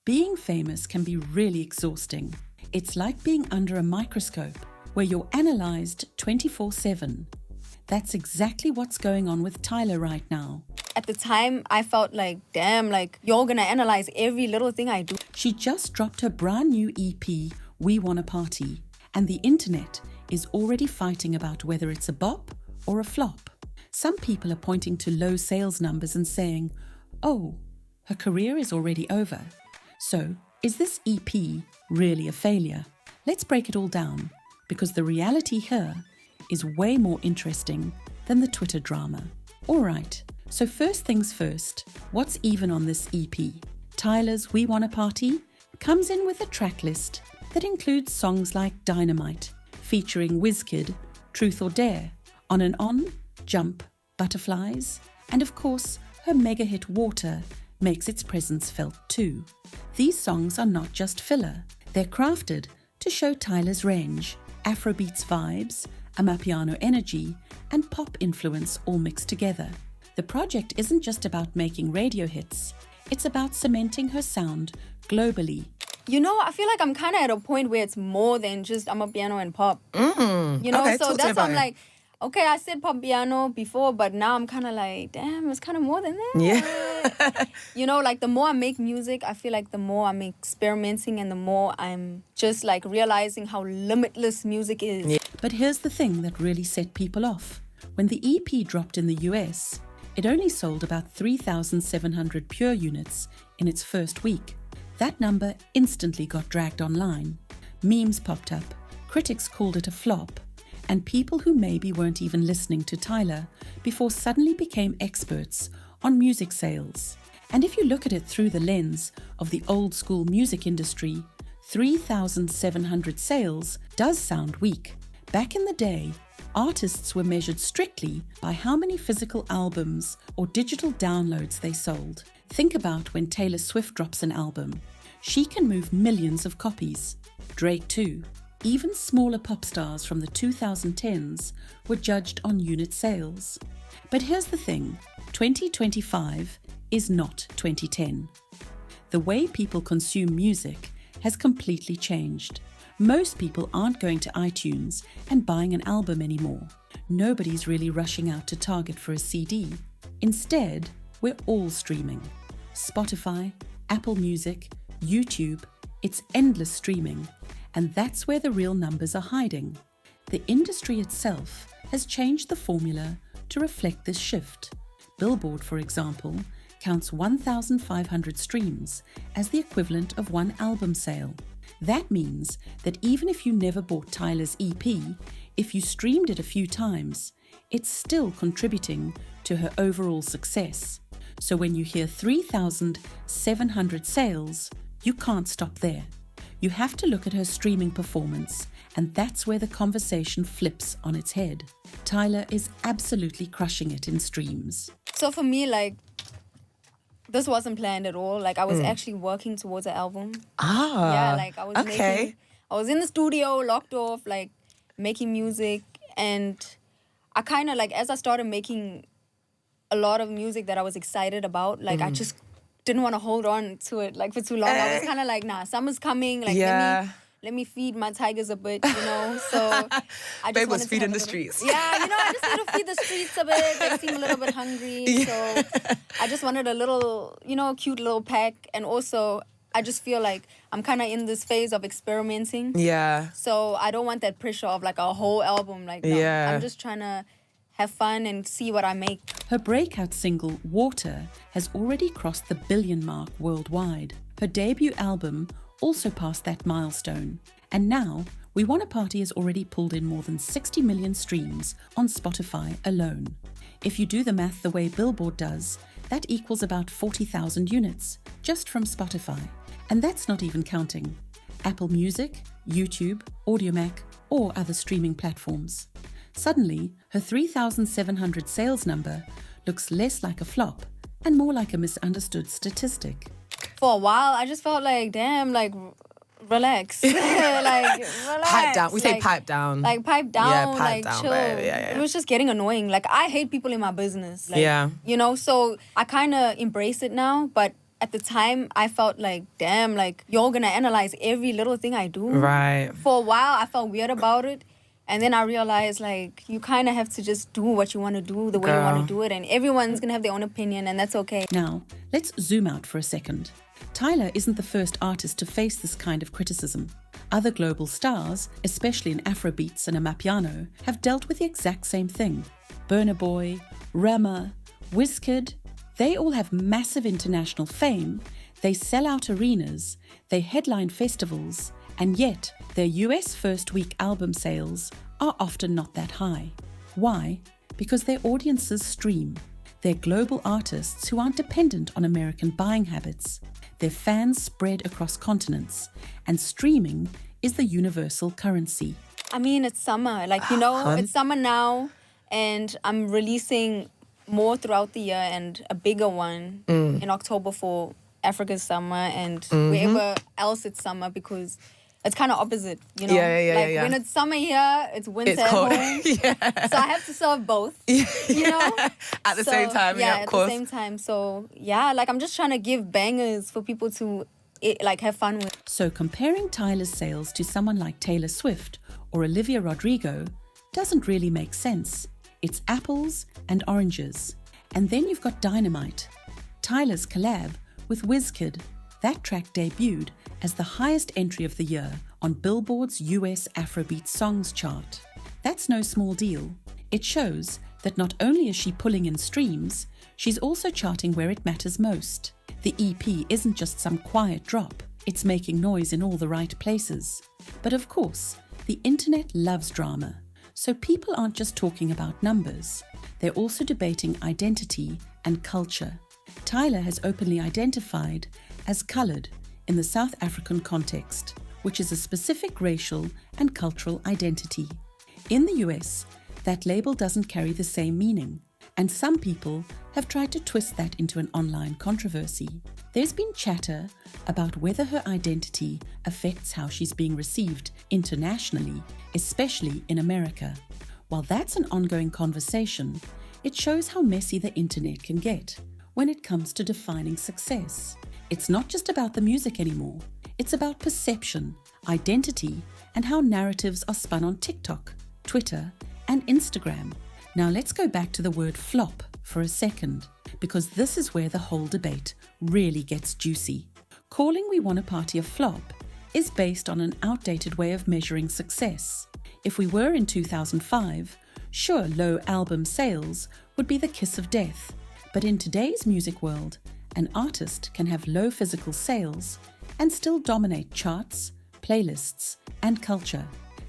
Being famous can be really exhausting. It's like being under a microscope where you're analysed 24/7. That's exactly what's going on with Tyla right now. At the time, I felt like, damn, like, you're gonna analyze every little thing I do. She just dropped her brand new EP, We Wanna Party, and the internet is already fighting about whether it's a bop or a flop. Some people are pointing to low sales numbers and saying, oh, her career is already over. So, is this EP really a failure? Let's break it all down, because the reality here is way more interesting than the Twitter drama. All right, so first things first, what's even on this EP? Tyla's We Wanna Party comes in with a track list that includes songs like Dynamite, featuring WizKid, Truth or Dare, On and On, Jump, Butterflies, and of course, her mega hit Water makes its presence felt too. These songs are not just filler, they're crafted to show Tyla's range, Afrobeats vibes, amapiano energy, and pop influence all mixed together. The project isn't just about making radio hits, it's about cementing her sound globally. You know, I feel like I'm kind of at a point where it's more than just amapiano and pop. You know, Okay, so talk to me that's why about I'm it. like, okay, I said pop piano before, but now I'm kind of like, damn, it's kind of more than that. Yeah. You know, like the more I make music, I feel like the more I'm experimenting and the more I'm just like realizing how limitless music is. Yeah. But here's the thing that really set people off. When the EP dropped in the US, it only sold about 3,700 pure units in its first week. That number instantly got dragged online. Memes popped up, critics called it a flop, and people who maybe weren't even listening to Tyla before suddenly became experts on music sales. And if you look at it through the lens of the old school music industry, 3,700 sales does sound weak. Back in the day, artists were measured strictly by how many physical albums or digital downloads they sold. Think about when Taylor Swift drops an album. She can move millions of copies. Drake too. Even smaller pop stars from the 2010s were judged on unit sales. But here's the thing, 2025 is not 2010. The way people consume music has completely changed. Most people aren't going to iTunes and buying an album anymore. Nobody's really rushing out to Target for a CD. Instead, we're all streaming. Spotify, Apple Music, YouTube, it's endless streaming. And that's where the real numbers are hiding. The industry itself has changed the formula to reflect this shift. Billboard, for example, counts 1,500 streams as the equivalent of one album sale. That means that even if you never bought Tyla's EP, if you streamed it a few times, it's still contributing to her overall success. So when you hear 3,700 sales, you can't stop there. You have to look at her streaming performance, and that's where the conversation flips on its head. Tyla is absolutely crushing it in streams. So for me, like, this wasn't planned at all. Like, I was actually working towards an album. Yeah, like, I was in the studio, locked off, like, making music. And I kind of, like, as I started making a lot of music that I was excited about, like, I just didn't want to hold on to it, like, for too long. I was kind of like, nah, summer's coming. Like, let me feed my tigers a bit, you know? So I just Babe was wanted to feeding have the a little- streets. Yeah, you know, I just need to feed the streets a bit. They seem a little bit hungry. So I just wanted a little, you know, cute little pack. And also, I just feel like I'm kind of in this phase of experimenting. Yeah. So I don't want that pressure of like a whole album. Like, no, Yeah. I'm just trying to have fun and see what I make. Her breakout single, Water, has already crossed the billion mark worldwide. Her debut album also passed that milestone. And now, We Wanna Party has already pulled in more than 60 million streams on Spotify alone. If you do the math the way Billboard does, that equals about 40,000 units, just from Spotify. And that's not even counting Apple Music, YouTube, Audiomack, or other streaming platforms. Suddenly, her 3,700 sales number looks less like a flop and more like a misunderstood statistic. For a while, I just felt like, damn, like, relax. Like, relax. Pipe down. We say Like, pipe down. Like, pipe down, Yeah, pipe like, down, chill. babe. Yeah. It was just getting annoying. Like, I hate people in my business. Like, Yeah. You know, so I kind of embrace it now, but at the time, I felt like, damn, like, you're going to analyze every little thing I do. Right. For a while, I felt weird about it. And then I realized, like, you kind of have to just do what you want to do the way you want to do it. And everyone's going to have their own opinion, and that's okay. Now, let's zoom out for a second. Tyla isn't the first artist to face this kind of criticism. Other global stars, especially in Afrobeats and Amapiano, have dealt with the exact same thing. Burna Boy, Rema, Wizkid, they all have massive international fame, they sell out arenas, they headline festivals, and yet their US first week album sales are often not that high. Why? Because their audiences stream. They're global artists who aren't dependent on American buying habits. Their fans spread across continents, and streaming is the universal currency. I mean, it's summer. Like, it's summer now, and I'm releasing more throughout the year and a bigger one in October for Africa's summer and wherever else it's summer, because it's kind of opposite, Yeah. When it's summer here, it's winter at home. So I have to serve both, At the same time, yeah, of course. At the same time. So, yeah, like, I'm just trying to give bangers for people to, have fun with. So comparing Tyla's sales to someone like Taylor Swift or Olivia Rodrigo doesn't really make sense. It's apples and oranges. And then you've got Dynamite, Tyla's collab with Wizkid. That track debuted as the highest entry of the year on Billboard's US Afrobeat Songs chart. That's no small deal. It shows that not only is she pulling in streams, she's also charting where it matters most. The EP isn't just some quiet drop, it's making noise in all the right places. But of course, the internet loves drama, so people aren't just talking about numbers, they're also debating identity and culture. Tyla has openly identified as coloured in the South African context, which is a specific racial and cultural identity. In the US, that label doesn't carry the same meaning, and some people have tried to twist that into an online controversy. There's been chatter about whether her identity affects how she's being received internationally, especially in America. While that's an ongoing conversation, it shows how messy the internet can get when it comes to defining success. It's not just about the music anymore. It's about perception, identity, and how narratives are spun on TikTok, Twitter, and Instagram. Now let's go back to the word flop for a second, because this is where the whole debate really gets juicy. Calling We Wanna Party a flop is based on an outdated way of measuring success. If we were in 2005, sure, low album sales would be the kiss of death. But in today's music world, an artist can have low physical sales and still dominate charts, playlists, and culture.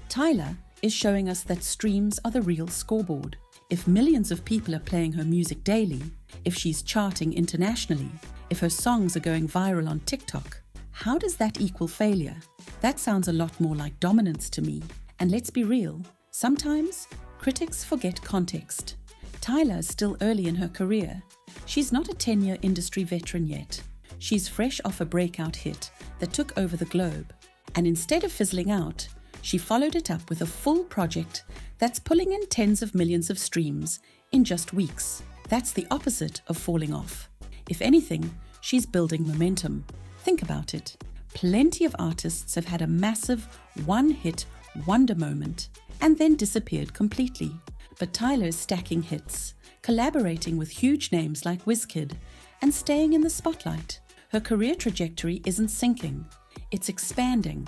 Tyla is showing us that streams are the real scoreboard. If millions of people are playing her music daily, if she's charting internationally, if her songs are going viral on TikTok, how does that equal failure? That sounds a lot more like dominance to me. And let's be real, sometimes critics forget context. Tyla is still early in her career. She's not a 10-year industry veteran yet. She's fresh off a breakout hit that took over the globe. And instead of fizzling out, she followed it up with a full project that's pulling in tens of millions of streams in just weeks. That's the opposite of falling off. If anything, she's building momentum. Think about it. Plenty of artists have had a massive one-hit wonder moment and then disappeared completely. But Tyla is stacking hits, collaborating with huge names like Wizkid, and staying in the spotlight. Her career trajectory isn't sinking, it's expanding.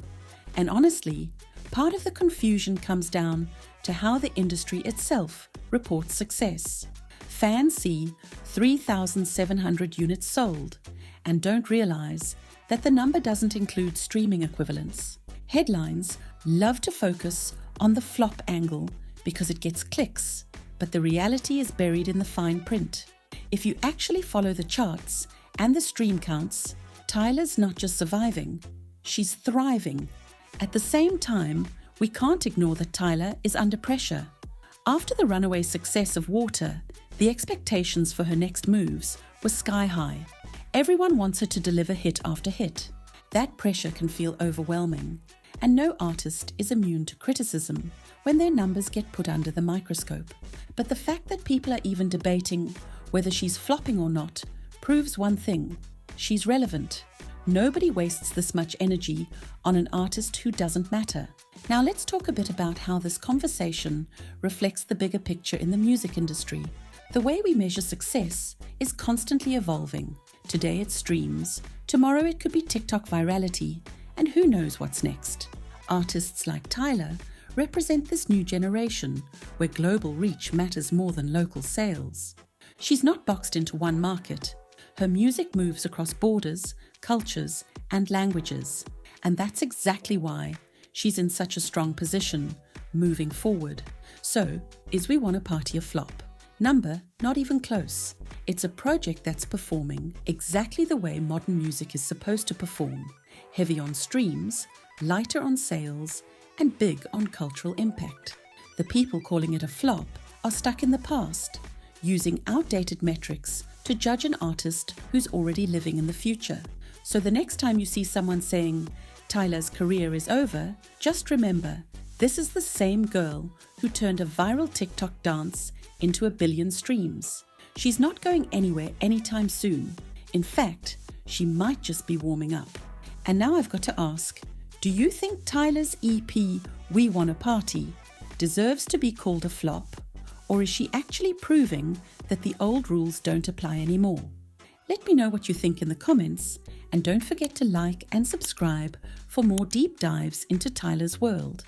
And honestly, part of the confusion comes down to how the industry itself reports success. Fans see 3,700 units sold and don't realize that the number doesn't include streaming equivalents. Headlines love to focus on the flop angle because it gets clicks, but the reality is buried in the fine print. If you actually follow the charts and the stream counts, Tyla's not just surviving, she's thriving. At the same time, we can't ignore that Tyla is under pressure. After the runaway success of Water, the expectations for her next moves were sky high. Everyone wants her to deliver hit after hit. That pressure can feel overwhelming, and no artist is immune to criticism when their numbers get put under the microscope. But the fact that people are even debating whether she's flopping or not proves one thing: she's relevant. Nobody wastes this much energy on an artist who doesn't matter. Now let's talk a bit about how this conversation reflects the bigger picture in the music industry. The way we measure success is constantly evolving. Today it's streams, tomorrow it could be TikTok virality, and who knows what's next. Artists like Tyla represent this new generation where global reach matters more than local sales. She's not boxed into one market. Her music moves across borders, cultures, and languages. And that's exactly why she's in such a strong position moving forward. So, is We Wanna Party a flop? Number, not even close. It's a project that's performing exactly the way modern music is supposed to perform. Heavy on streams, lighter on sales, and big on cultural impact. The people calling it a flop are stuck in the past, using outdated metrics to judge an artist who's already living in the future. So the next time you see someone saying, Tyla's career is over, just remember, this is the same girl who turned a viral TikTok dance into 1 billion streams. She's not going anywhere anytime soon. In fact, she might just be warming up. And now I've got to ask, do you think Tyla's EP, We Wanna Party, deserves to be called a flop? Or is she actually proving that the old rules don't apply anymore? Let me know what you think in the comments, and don't forget to like and subscribe for more deep dives into Tyla's world.